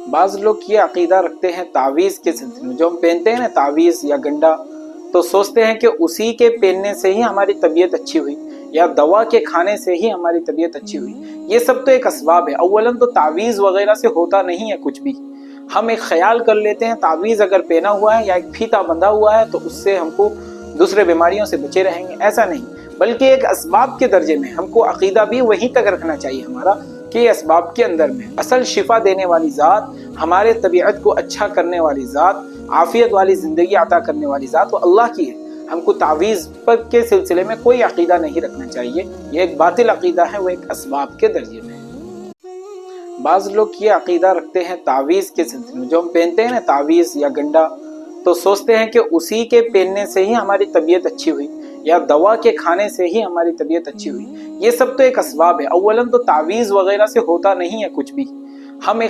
بعض لوگ یہ عقیدہ رکھتے ہیں تعویذ کے سلسلے میں، جو ہم پہنتے ہیں نا تعویذ یا گنڈا، تو سوچتے ہیں کہ اسی کے پہننے سے ہی ہماری طبیعت اچھی ہوئی، یا دوا کے کھانے سے ہی ہماری طبیعت اچھی ہوئی۔ یہ سب تو ایک اسباب ہے۔ اولاً تو تعویذ وغیرہ سے ہوتا نہیں ہے کچھ بھی۔ ہم ایک خیال کر لیتے ہیں تعویذ اگر پہنا ہوا ہے یا ایک پھیتا بندھا ہوا ہے تو اس سے ہم کو دوسرے بیماریوں سے بچے رہیں گے، ایسا نہیں، بلکہ ایک اسباب کے درجے میں ہم کو عقیدہ بھی وہیں تک رکھنا چاہیے ہمارا کہ یہ اسباب کے اندر میں اصل شفا دینے والی ذات، ہمارے طبیعت کو اچھا کرنے والی ذات، عافیت والی زندگی عطا کرنے والی ذات وہ اللہ کی ہے۔ ہم کو تعویذ کے سلسلے میں کوئی عقیدہ نہیں رکھنا چاہیے، یہ ایک باطل عقیدہ ہے، وہ ایک اسباب کے درجے میں ہے۔ بعض لوگ یہ عقیدہ رکھتے ہیں تعویذ کے سلسلے میں، جو ہم پہنتے ہیں نا تعویذ یا گنڈا، تو سوچتے ہیں کہ اسی کے پہننے سے ہی ہماری طبیعت اچھی ہوئی، یا دوا کے کھانے سے ہی ہماری طبیعت اچھی ہوئی۔ یہ سب تو ایک اسباب ہے۔ اولاً تو تعویذ وغیرہ سے ہوتا نہیں ہے کچھ بھی۔ ہم ایک